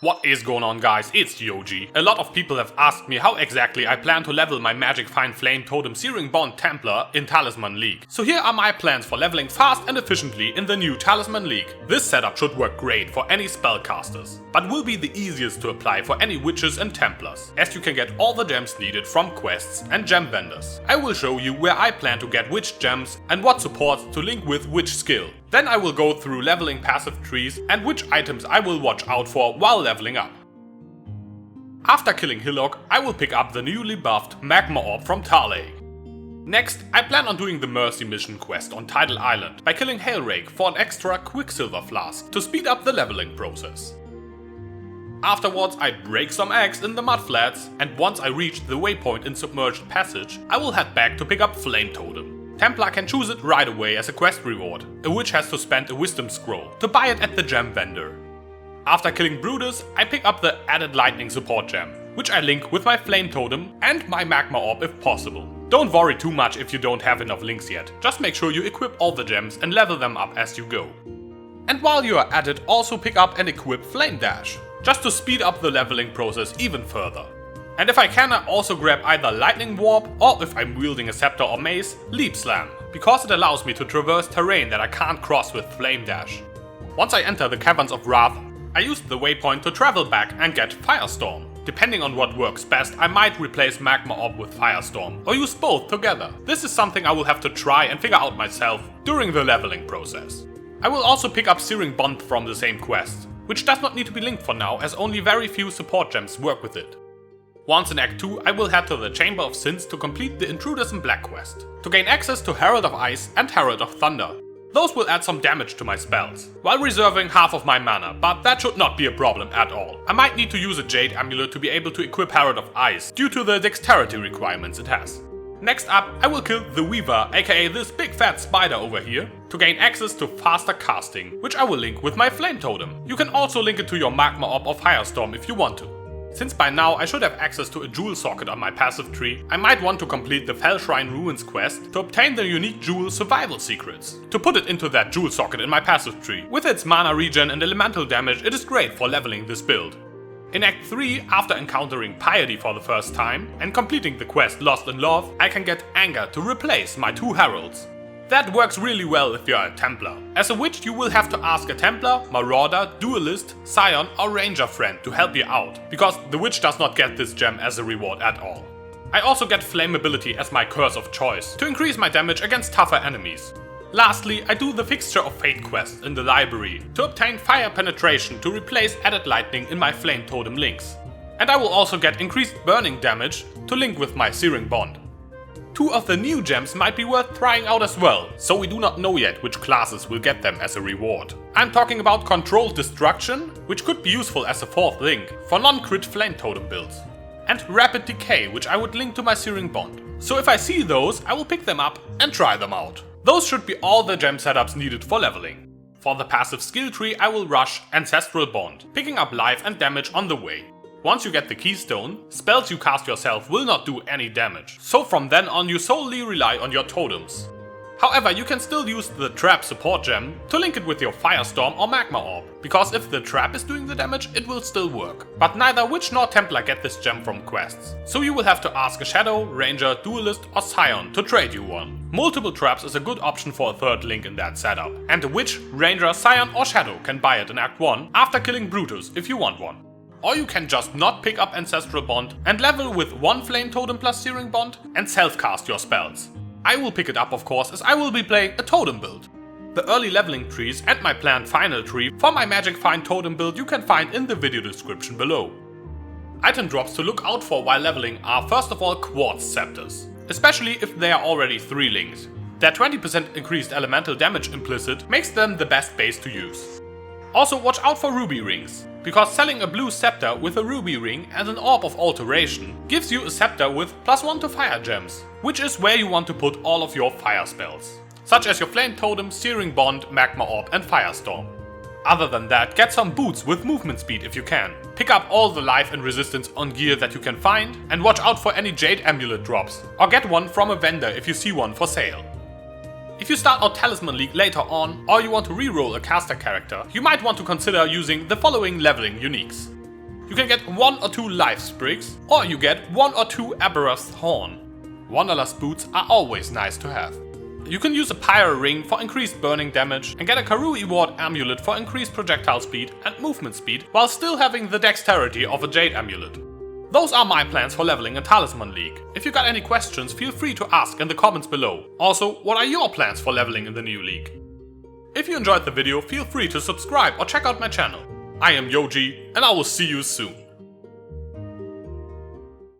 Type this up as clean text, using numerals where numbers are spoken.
What is going on, guys? It's the OG. A lot of people have asked me how exactly I plan to level my Magic Fine Flame Totem Searing Bond Templar in Talisman League. So here are my plans for leveling fast and efficiently in the new Talisman League. This setup should work great for any spellcasters, but will be the easiest to apply for any witches and Templars, as you can get all the gems needed from quests and gem vendors. I will show you where I plan to get which gems and what supports to link with which skill. Then I will go through leveling passive trees and which items I will watch out for while leveling up. After killing Hillock, I will pick up the newly buffed Magma Orb from Talisman. Next, I plan on doing the Mercy mission quest on Tidal Island by killing Hailrake for an extra Quicksilver Flask to speed up the leveling process. Afterwards, I break some eggs in the mudflats, and once I reach the waypoint in Submerged Passage, I will head back to pick up Flame Totem. Templar can choose it right away as a quest reward. A witch has to spend a wisdom scroll to buy it at the gem vendor. After killing Brutus, I pick up the added lightning support gem, which I link with my flame totem and my magma orb if possible. Don't worry too much if you don't have enough links yet, just make sure you equip all the gems and level them up as you go. And while you are at it, also pick up and equip Flame Dash, just to speed up the leveling process even further. And if I can, I also grab either Lightning Warp or, if I'm wielding a scepter or mace, Leap Slam, because it allows me to traverse terrain that I can't cross with Flame Dash. Once I enter the Caverns of Wrath, I use the waypoint to travel back and get Firestorm. Depending on what works best, I might replace Magma Orb with Firestorm, or use both together. This is something I will have to try and figure out myself during the leveling process. I will also pick up Searing Bond from the same quest, which does not need to be linked for now, as only very few support gems work with it. Once in Act 2, I will head to the Chamber of Sins to complete the Intruders in Black quest, to gain access to Herald of Ice and Herald of Thunder. Those will add some damage to my spells, while reserving half of my mana, but that should not be a problem at all. I might need to use a Jade Amulet to be able to equip Herald of Ice, due to the dexterity requirements it has. Next up, I will kill the Weaver, aka this big fat spider over here, to gain access to faster casting, which I will link with my Flame Totem. You can also link it to your Magma Orb or Firestorm if you want to. Since by now I should have access to a jewel socket on my passive tree, I might want to complete the Fell Shrine Ruins quest to obtain the unique jewel survival secrets, to put it into that jewel socket in my passive tree. With its mana regen and elemental damage, it is great for leveling this build. In Act 3, after encountering Piety for the first time and completing the quest Lost in Love, I can get Anger to replace my two heralds. That works really well if you are a Templar. As a witch, you will have to ask a Templar, Marauder, Duelist, Scion or Ranger friend to help you out, because the witch does not get this gem as a reward at all. I also get Flammability as my curse of choice, to increase my damage against tougher enemies. Lastly, I do the Fixture of Fate quest in the library, to obtain Fire Penetration to replace added lightning in my Flame Totem links. And I will also get increased burning damage to link with my Searing Bond. Two of the new gems might be worth trying out as well, so we do not know yet which classes will get them as a reward. I'm talking about Controlled Destruction, which could be useful as a fourth link for non-crit Flame Totem builds, and Rapid Decay, which I would link to my Searing Bond. So if I see those, I will pick them up and try them out. Those should be all the gem setups needed for leveling. For the passive skill tree, I will rush Ancestral Bond, picking up life and damage on the way. Once you get the keystone, spells you cast yourself will not do any damage, so from then on you solely rely on your totems. However, you can still use the Trap support gem to link it with your Firestorm or Magma Orb, because if the trap is doing the damage, it will still work. But neither Witch nor Templar get this gem from quests, so you will have to ask a Shadow, Ranger, Duelist or Scion to trade you one. Multiple traps is a good option for a third link in that setup, and a Witch, Ranger, Scion or Shadow can buy it in Act 1 after killing Brutus if you want one. Or you can just not pick up Ancestral Bond and level with one Flame Totem plus Searing Bond and self-cast your spells. I will pick it up of course, as I will be playing a Totem build. The early leveling trees and my planned final tree for my Magic Fine Totem build you can find in the video description below. Item drops to look out for while leveling are first of all Quartz Scepters, especially if they are already 3 links. Their 20% increased elemental damage implicit makes them the best base to use. Also watch out for Ruby Rings, because selling a blue scepter with a ruby ring and an orb of alteration gives you a scepter with +1 to fire gems, which is where you want to put all of your fire spells, such as your Flame Totem, Searing Bond, Magma Orb and Firestorm. Other than that, get some boots with movement speed if you can, pick up all the life and resistance on gear that you can find, and watch out for any Jade Amulet drops, or get one from a vendor if you see one for sale. If you start out Talisman League later on, or you want to reroll a caster character, you might want to consider using the following leveling uniques. You can get 1 or 2 life sprigs, or you get 1 or 2 Aberrath's Horn. Wanderlust boots are always nice to have. You can use a Pyre ring for increased burning damage and get a Karui Ward amulet for increased projectile speed and movement speed while still having the dexterity of a Jade amulet. Those are my plans for leveling in Talisman League. If you got any questions, feel free to ask in the comments below. Also, what are your plans for leveling in the new league? If you enjoyed the video, feel free to subscribe or check out my channel. I am Yoji, and I will see you soon.